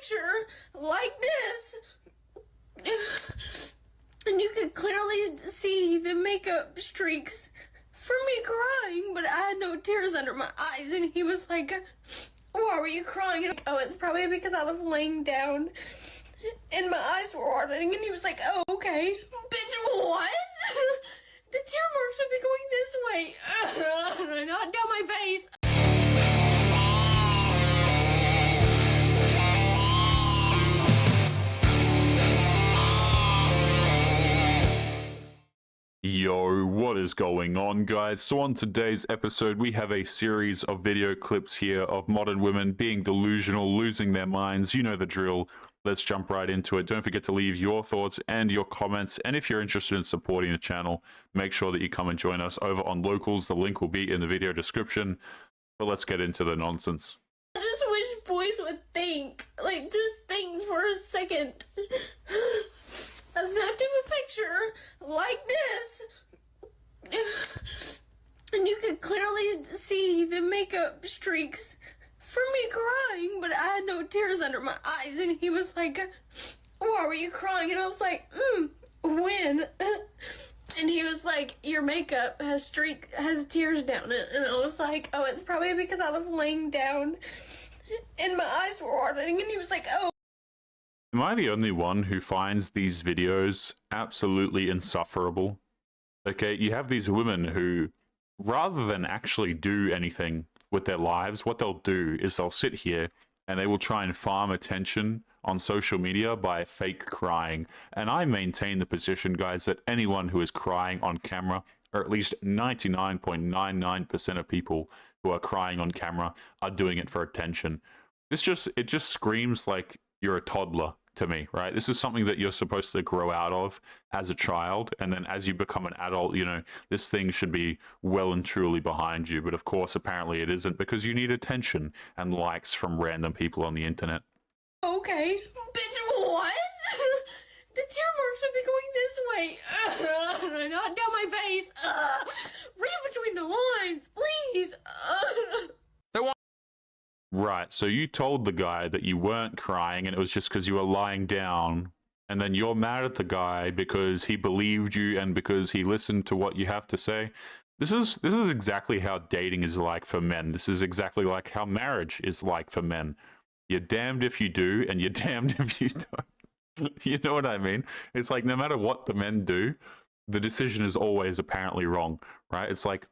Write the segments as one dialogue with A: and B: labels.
A: picture like this, and you could clearly see the makeup streaks from me crying, but I had no tears under my eyes, and he was like, why were you crying? And oh, it's probably because I was laying down and my eyes were watering, and he was like, oh, okay. Bitch, what? The tear marks would be going this way. Not down my face.
B: Yo, what is going on, guys? So on today's episode, we have a series of video clips here of modern women being delusional, losing their minds. You know the drill. Let's jump right into it. Don't forget to leave your thoughts and your comments. And if you're interested in supporting the channel, make sure that you come and join us over on Locals. The link will be in the video description. But let's get into the nonsense.
A: I just wish boys would think. Like, just think for a second. I snapped him a picture like this, and you could clearly see the makeup streaks from me crying, but I had no tears under my eyes, and he was like, why were you crying? And I was like, when? And he was like, your makeup has tears down it. And I was like, oh, it's probably because I was laying down and my eyes were watering. And he was like, oh.
B: Am I the only one who finds these videos absolutely insufferable? Okay, you have these women who, rather than actually do anything with their lives, what they'll do is they'll sit here and they will try and farm attention on social media by fake crying. And I maintain the position, guys, that anyone who is crying on camera, or at least 99.99% of people who are crying on camera, are doing it for attention. It just screams like you're a toddler to me, right? This is something that you're supposed to grow out of as a child, and then as you become an adult, you know, this thing should be well and truly behind you. But of course, apparently it isn't, because you need attention and likes from random people on the internet.
A: Okay, bitch, what? The tear marks would be going this way. Not down my face. Read between the lines, please.
B: Right, so you told the guy that you weren't crying and it was just because you were lying down, and then you're mad at the guy because he believed you and because he listened to what you have to say. This is exactly how dating is like for men. This is exactly like how marriage is like for men. You're damned if you do, and you're damned if you don't. You know what I mean? It's like no matter what the men do, the decision is always apparently wrong, right? It's like,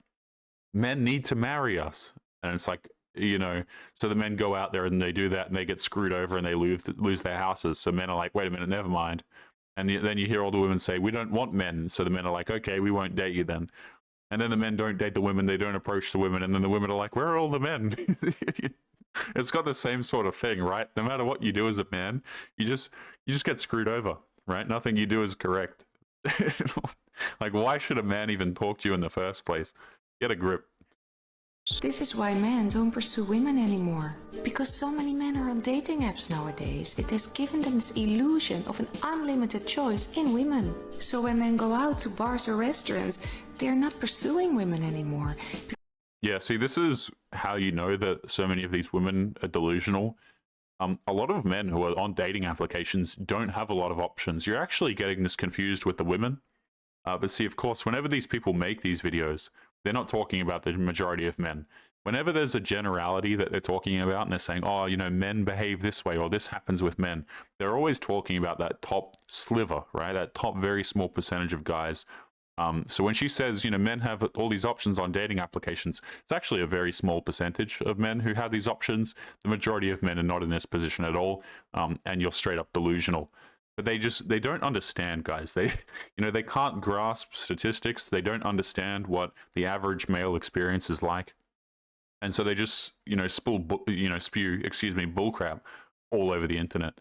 B: men need to marry us. And it's like, you know, so the men go out there and they do that and they get screwed over and they lose their houses. So men are like, wait a minute, never mind. And then you hear all the women say, we don't want men. So the men are like, okay, we won't date you then. And then the men don't date the women, they don't approach the women, and then the women are like, where are all the men? It's got the same sort of thing, right? No matter what you do as a man, you just get screwed over, right? Nothing you do is correct. Like, why should a man even talk to you in the first place? Get a grip.
C: This is why men don't pursue women anymore. Because so many men are on dating apps nowadays, it has given them this illusion of an unlimited choice in women. So when men go out to bars or restaurants, they're not pursuing women anymore.
B: Yeah, see, this is how you know that so many of these women are delusional. A lot of men who are on dating applications don't have a lot of options. You're actually getting this confused with the women. But see, of course, whenever these people make these videos, they're not talking about the majority of men. Whenever there's a generality that they're talking about and they're saying, oh, you know, men behave this way or this happens with men, they're always talking about that top sliver, right? That top very small percentage of guys. So when she says, you know, men have all these options on dating applications, it's actually a very small percentage of men who have these options. The majority of men are not in this position at all, and you're straight up delusional. But they don't understand, guys. They can't grasp statistics. They don't understand what the average male experience is like. And so they just, spew bullcrap all over the internet.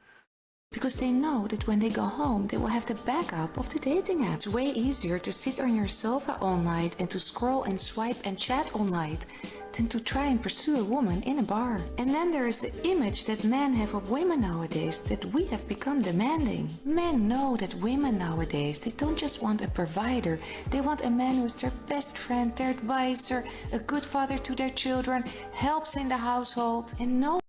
C: Because they know that when they go home, they will have the backup of the dating app. It's way easier to sit on your sofa all night and to scroll and swipe and chat all night than to try and pursue a woman in a bar. And then there is the image that men have of women nowadays, that we have become demanding. Men know that women nowadays, they don't just want a provider. They want a man who is their best friend, their advisor, a good father to their children, helps in the household, and no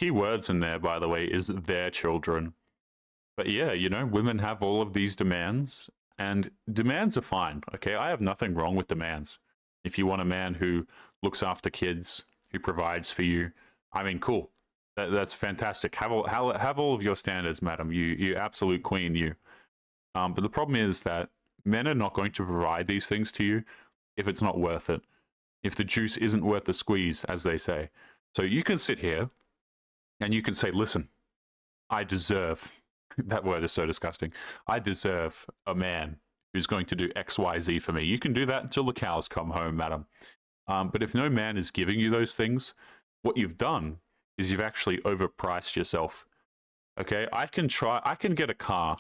B: Key words in there, by the way, is their children. But yeah, you know, women have all of these demands, and demands are fine. Okay, I have nothing wrong with demands. If you want a man who looks after kids, who provides for you, I mean, cool. That's fantastic. Have all of your standards, madam. You absolute queen, you. But the problem is that men are not going to provide these things to you if it's not worth it. If the juice isn't worth the squeeze, as they say. So you can sit here and you can say, listen, I deserve, that word is so disgusting, I deserve a man who's going to do X, Y, Z for me. You can do that until the cows come home, madam. But if no man is giving you those things, what you've done is you've actually overpriced yourself. Okay, I can get a car,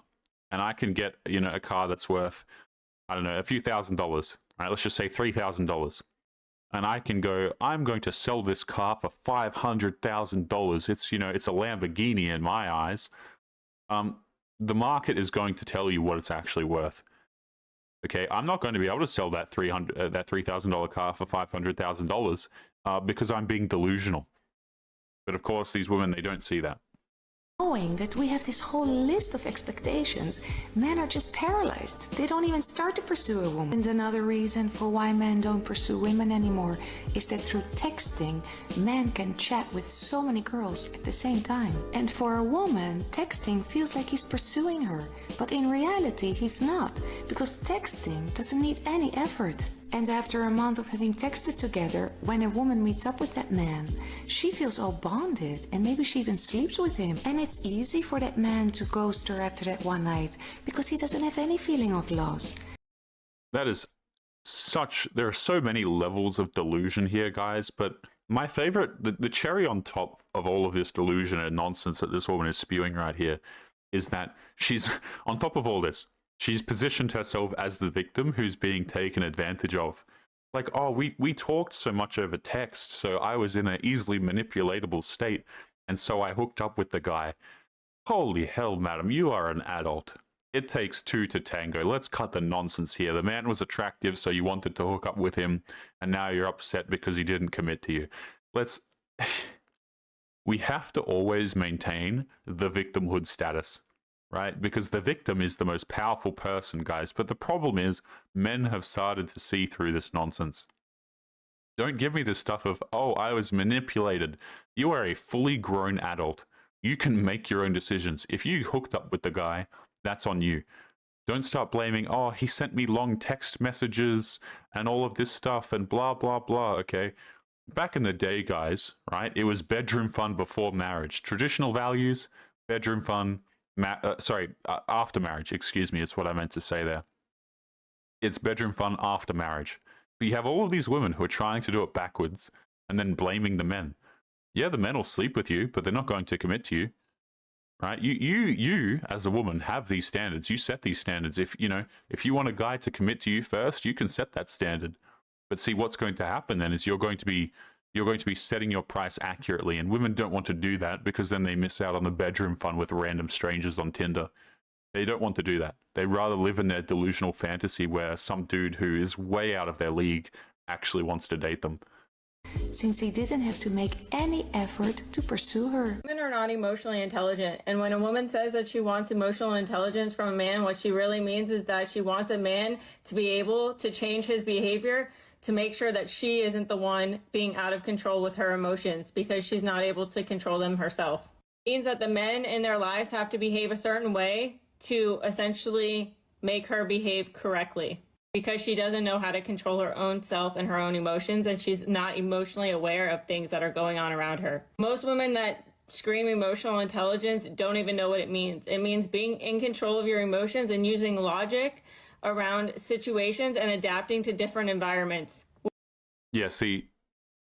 B: and I can get, you know, a car that's worth, I don't know, a few $1,000s, right? Let's just say $3,000. And I can go, I'm going to sell this car for $500,000. It's, you know, it's a Lamborghini in my eyes. The market is going to tell you what it's actually worth. Okay, I'm not going to be able to sell that $3,000 car for $500,000 because I'm being delusional. But of course, these women, they don't see that.
C: Knowing that we have this whole list of expectations, men are just paralyzed. They don't even start to pursue a woman. And another reason for why men don't pursue women anymore is that through texting, men can chat with so many girls at the same time. And for a woman, texting feels like he's pursuing her. But in reality, he's not, because texting doesn't need any effort. And after a month of having texted together, when a woman meets up with that man, she feels all bonded and maybe she even sleeps with him. And it's easy for that man to ghost her after that one night because he doesn't have any feeling of loss.
B: That is there are so many levels of delusion here, guys, but my favorite, the cherry on top of all of this delusion and nonsense that this woman is spewing right here is that she's, on top of all this, she's positioned herself as the victim who's being taken advantage of. Like, oh, we talked so much over text, so I was in an easily manipulatable state, and so I hooked up with the guy. Holy hell, madam, you are an adult. It takes two to tango. Let's cut the nonsense here. The man was attractive, so you wanted to hook up with him, and now you're upset because he didn't commit to you. We have to always maintain the victimhood status. Right? Because the victim is the most powerful person, guys. But the problem is, men have started to see through this nonsense. Don't give me this stuff of, oh, I was manipulated. You are a fully grown adult. You can make your own decisions. If you hooked up with the guy, that's on you. Don't start blaming, oh, he sent me long text messages and all of this stuff and blah, blah, blah, okay? Back in the day, guys, right? It was bedroom fun before marriage. Traditional values, bedroom fun, after marriage, excuse me, it's what I meant to say there. It's bedroom fun after marriage. But you have all of these women who are trying to do it backwards and then blaming the men. Yeah, the men will sleep with you, but they're not going to commit to you. Right? You as a woman have these standards. You set these standards. If you want a guy to commit to you first, you can set that standard. But see, what's going to happen then is you're going to be setting your price accurately, and women don't want to do that because then they miss out on the bedroom fun with random strangers on Tinder. They don't want to do that. They rather live in their delusional fantasy where some dude who is way out of their league actually wants to date them.
C: Since he didn't have to make any effort to pursue her.
D: Women are not emotionally intelligent, and when a woman says that she wants emotional intelligence from a man, what she really means is that she wants a man to be able to change his behavior to make sure that she isn't the one being out of control with her emotions because she's not able to control them herself. It means that the men in their lives have to behave a certain way to essentially make her behave correctly because she doesn't know how to control her own self and her own emotions, and she's not emotionally aware of things that are going on around her. Most women that scream emotional intelligence don't even know what it means. It means being in control of your emotions and using logic around situations and adapting to different environments.
B: Yeah, see,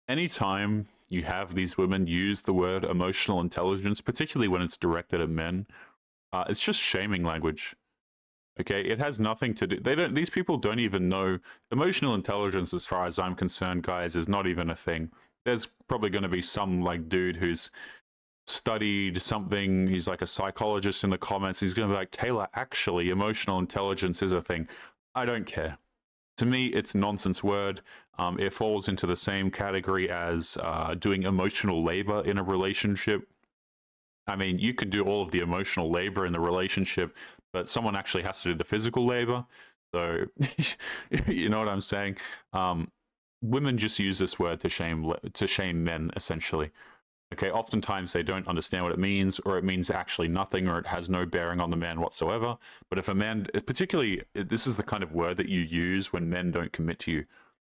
B: anytime you have these women use the word emotional intelligence, particularly when it's directed at men, it's just shaming language. Okay, it has nothing to do. These people don't even know emotional intelligence, as far as I'm concerned, guys, is not even a thing. There's probably going to be some like dude who's studied something, he's like a psychologist in the comments, he's going to be like, Taylor, actually emotional intelligence is a thing. I don't care. To me, it's a nonsense word. It falls into the same category as doing emotional labor in a relationship. I mean, you could do all of the emotional labor in the relationship, but someone actually has to do the physical labor. So, you know what I'm saying? Women just use this word to shame men, essentially. Okay, oftentimes they don't understand what it means, or it means actually nothing, or it has no bearing on the man whatsoever. But if a man, particularly, this is the kind of word that you use when men don't commit to you,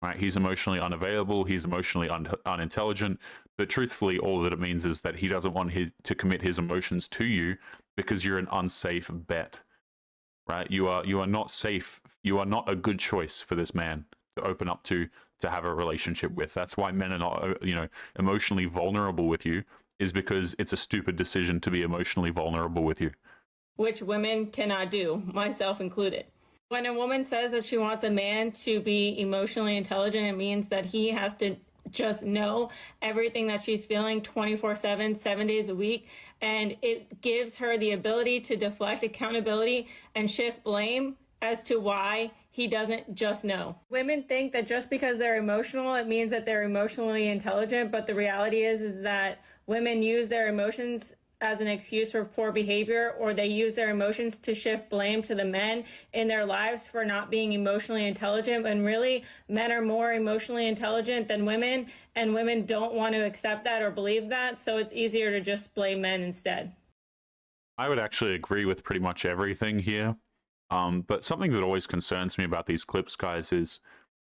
B: right? He's emotionally unavailable, he's emotionally unintelligent, but truthfully, all that it means is that he doesn't want to commit his emotions to you because you're an unsafe bet, right? You are not safe. You are not a good choice for this man to open up to have a relationship with. That's why men are not, emotionally vulnerable with you, is because it's a stupid decision to be emotionally vulnerable with you.
D: Which women cannot do, myself included. When a woman says that she wants a man to be emotionally intelligent, it means that he has to just know everything that she's feeling 24/7, 7 days a week. And it gives her the ability to deflect accountability and shift blame as to why he doesn't just know. Women think that just because they're emotional, it means that they're emotionally intelligent. But the reality is that women use their emotions as an excuse for poor behavior, or they use their emotions to shift blame to the men in their lives for not being emotionally intelligent, when really men are more emotionally intelligent than women, and women don't want to accept that or believe that, so it's easier to just blame men instead.
B: I would actually agree with pretty much everything here. But something that always concerns me about these clips, guys, is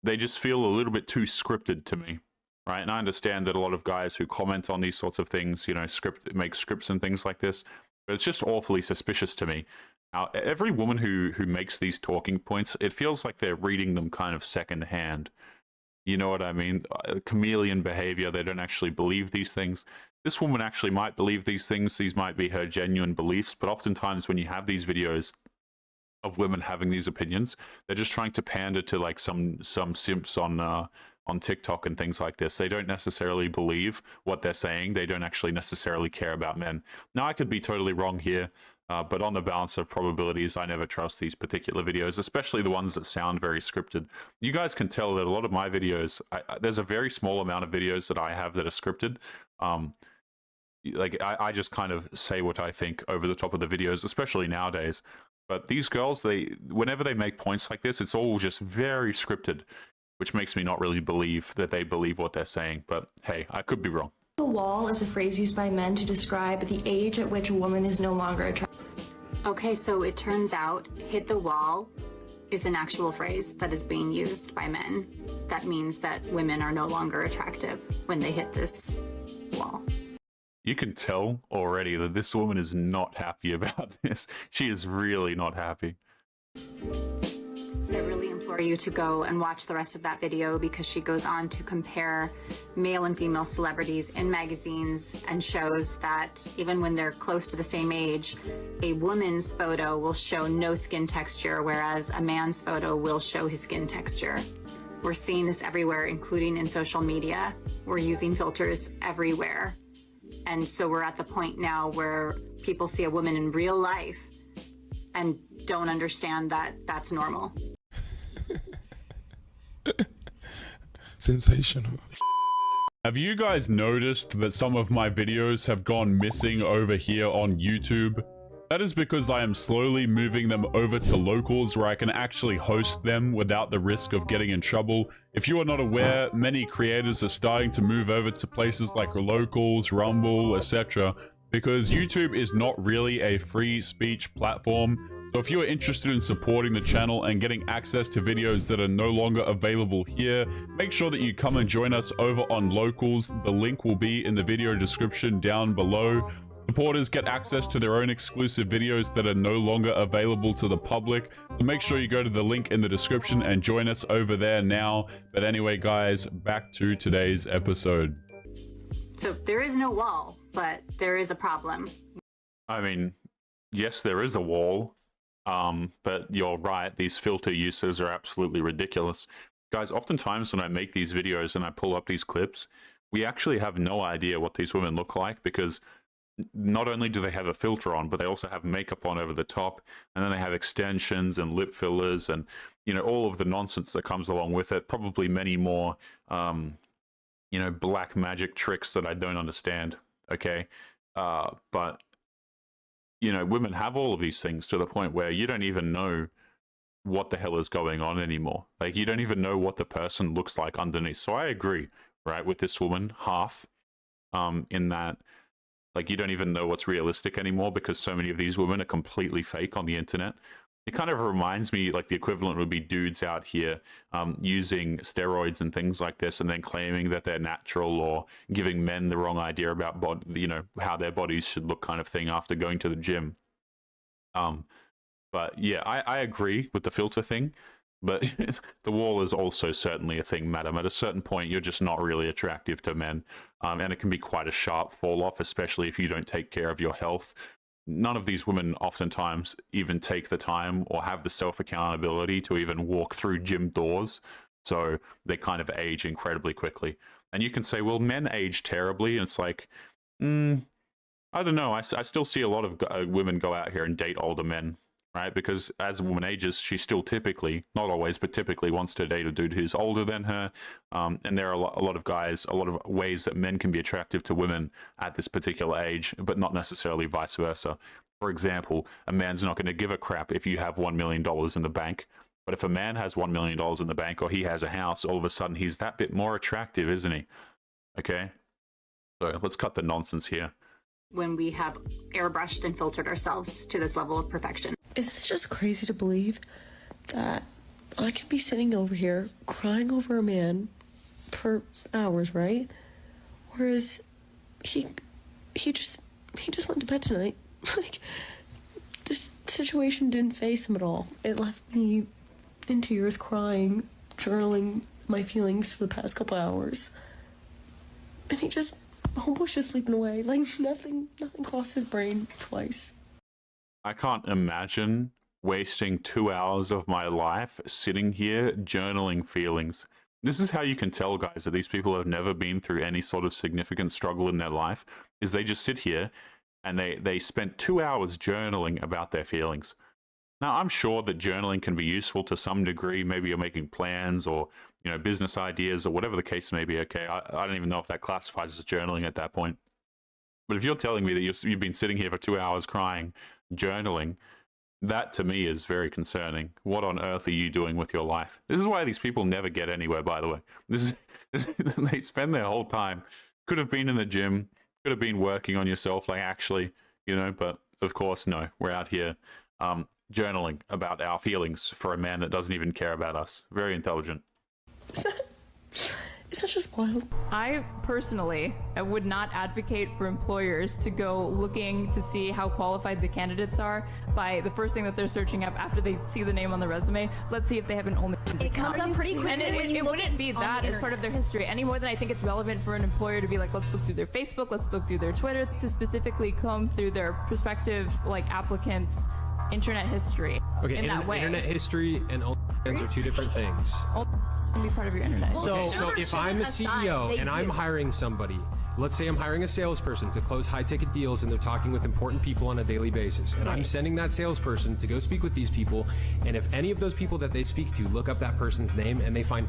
B: they just feel a little bit too scripted to me, right? And I understand that a lot of guys who comment on these sorts of things, make scripts and things like this, but it's just awfully suspicious to me. Now, every woman who makes these talking points, it feels like they're reading them kind of secondhand. You know what I mean? Chameleon behavior. They don't actually believe these things. This woman actually might believe these things. These might be her genuine beliefs, but oftentimes when you have these videos of women having these opinions, they're just trying to pander to like some simps on TikTok and things like this. They don't necessarily believe what they're saying. They don't actually necessarily care about men. Now, I could be totally wrong here, but on the balance of probabilities, I never trust these particular videos, especially the ones that sound very scripted. You guys can tell that a lot of my videos, there's a very small amount of videos that I have that are scripted. I just kind of say what I think over the top of the videos, especially nowadays. But these girls, whenever they make points like this, it's all just very scripted, which makes me not really believe that they believe what they're saying. But hey, I could be wrong.
E: The wall is a phrase used by men to describe the age at which a woman is no longer attractive.
F: Okay, so it turns out hit the wall is an actual phrase that is being used by men. That means that women are no longer attractive when they hit this wall.
B: You can tell already that this woman is not happy about this. She is really not happy.
F: I really implore you to go and watch the rest of that video, because she goes on to compare male and female celebrities in magazines and shows that even when they're close to the same age, a woman's photo will show no skin texture, whereas a man's photo will show his skin texture. We're seeing this everywhere, including in social media. We're using filters everywhere. And so we're at the point now where people see a woman in real life and don't understand that that's normal.
G: Sensational.
B: Have you guys noticed that some of my videos have gone missing over here on YouTube? That is because I am slowly moving them over to locals where I can actually host them without the risk of getting in trouble. If you are not aware, many creators are starting to move over to places like locals, Rumble, etc. because YouTube is not really a free speech platform. So if you are interested in supporting the channel and getting access to videos that are no longer available here, make sure that you come and join us over on locals. The link will be in the video description down below. Supporters get access to their own exclusive videos that are no longer available to the public. So make sure you go to the link in the description and join us over there now. But anyway, guys, back to today's episode.
F: So there is no wall, but there is a problem.
B: I mean, yes, there is a wall. But you're right, these filter uses are absolutely ridiculous. Guys, oftentimes when I make these videos and I pull up these clips, we actually have no idea what these women look like, because not only do they have a filter on, but they also have makeup on over the top, and then they have extensions and lip fillers and, all of the nonsense that comes along with it. Probably many more, black magic tricks that I don't understand, okay? But you know, women have all of these things to the point where you don't even know what the hell is going on anymore. Like, you don't even know what the person looks like underneath. So I agree, right, with this woman, half, in that, like, you don't even know what's realistic anymore because so many of these women are completely fake on the internet. It kind of reminds me, like, the equivalent would be dudes out here using steroids and things like this, and then claiming that they're natural, or giving men the wrong idea about you know, how their bodies should look, kind of thing, after going to the gym. But yeah, I agree with the filter thing, but the wall is also certainly a thing, madam. At a certain point, you're just not really attractive to men, and it can be quite a sharp fall off, especially if you don't take care of your health. None of these women oftentimes even take the time or have the self-accountability to even walk through gym doors, so they kind of age incredibly quickly. And you can say, well, men age terribly, and it's like, I don't know. I still see a lot of women go out here and date older men, right? Because as a woman ages, she still typically, not always, but typically wants to date a dude who's older than her. And there are a lot of guys, a lot of ways that men can be attractive to women at this particular age, but not necessarily vice versa. For example, a man's not going to give a crap if you have $1 million in the bank. But if a man has $1 million in the bank, or he has a house, all of a sudden he's that bit more attractive, isn't he? Okay? So let's cut the nonsense here.
F: When we have airbrushed and filtered ourselves to this level of perfection.
G: Isn't it just crazy to believe that I could be sitting over here crying over a man for hours, right? Whereas he just went to bed tonight. Like, this situation didn't faze him at all. It left me in tears, crying, journaling my feelings for the past couple hours. And he just, homeboy's just sleeping away. Like, nothing crossed his brain twice.
B: I can't imagine wasting 2 hours of my life sitting here journaling feelings. This is how you can tell, guys, that these people have never been through any sort of significant struggle in their life, is they just sit here and they spent 2 hours journaling about their feelings. Now, I'm sure that journaling can be useful to some degree. Maybe you're making plans, or, you know, business ideas, or whatever the case may be. Okay, I don't even know if that classifies as journaling at that point. But if you're telling me that you've been sitting here for 2 hours crying, journaling, that to me is very concerning. What on earth are you doing with your life? This is why these people never get anywhere, by the way. They spend their whole time, could have been in the gym, could have been working on yourself, like, actually, you know, but of course, no. We're out here journaling about our feelings for a man that doesn't even care about us. Very intelligent.
G: Is that just wild?
H: I personally would not advocate for employers to go looking to see how qualified the candidates are by the first thing that they're searching up after they see the name on the resume. Let's see if they have an OnlyFans
I: It comes up pretty quickly.
H: And it wouldn't be that as part of their history any more than I think it's relevant for an employer to be like, let's look through their Facebook, let's look through their Twitter, to specifically comb through their prospective, like, applicants' internet history.
J: Okay,
H: in that way.
J: Internet history and OnlyFans are two different things.
H: Can be part of your internet.
J: So if I'm a CEO and I'm hiring somebody, let's say I'm hiring a salesperson to close high-ticket deals, and they're talking with important people on a daily basis, and I'm sending that salesperson to go speak with these people, and if any of those people that they speak to look up that person's name and they find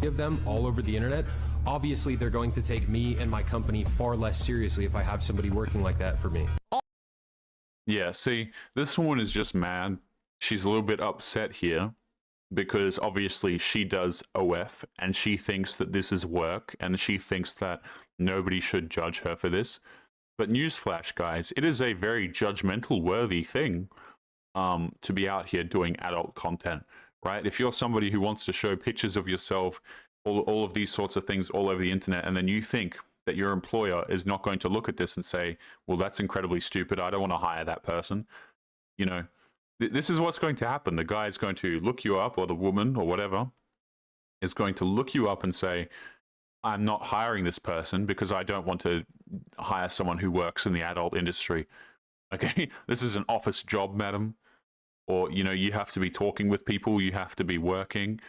J: of them all over the internet, obviously they're going to take me and my company far less seriously if I have somebody working like that for me.
B: Yeah, see, this woman is just mad. She's a little bit upset here because obviously she does OF and she thinks that this is work, and she thinks that nobody should judge her for this. But newsflash, guys, it is a very judgmental worthy thing to be out here doing adult content, right? If you're somebody who wants to show pictures of yourself, all of these sorts of things all over the internet, and then you think that your employer is not going to look at this and say, well, that's incredibly stupid, I don't want to hire that person, you know, this is what's going to happen. The guy is going to look you up, or the woman, or whatever, is going to look you up and say, I'm not hiring this person because I don't want to hire someone who works in the adult industry. Okay, this is an office job, madam. Or, you know, you have to be talking with people, you have to be working.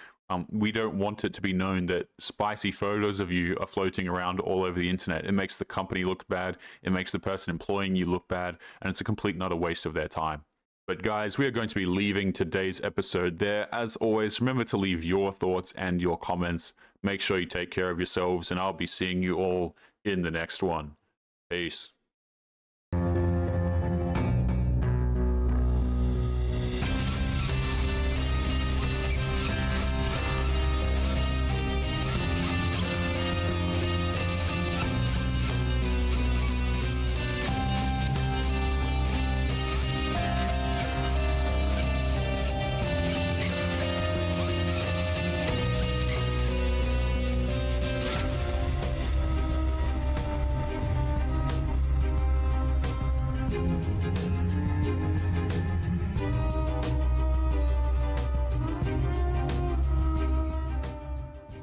B: We don't want it to be known that spicy photos of you are floating around all over the internet. It makes the company look bad, it makes the person employing you look bad, and it's a complete and utter waste of their time. But guys, we are going to be leaving today's episode there. As always, remember to leave your thoughts and your comments. Make sure you take care of yourselves, and I'll be seeing you all in the next one. Peace.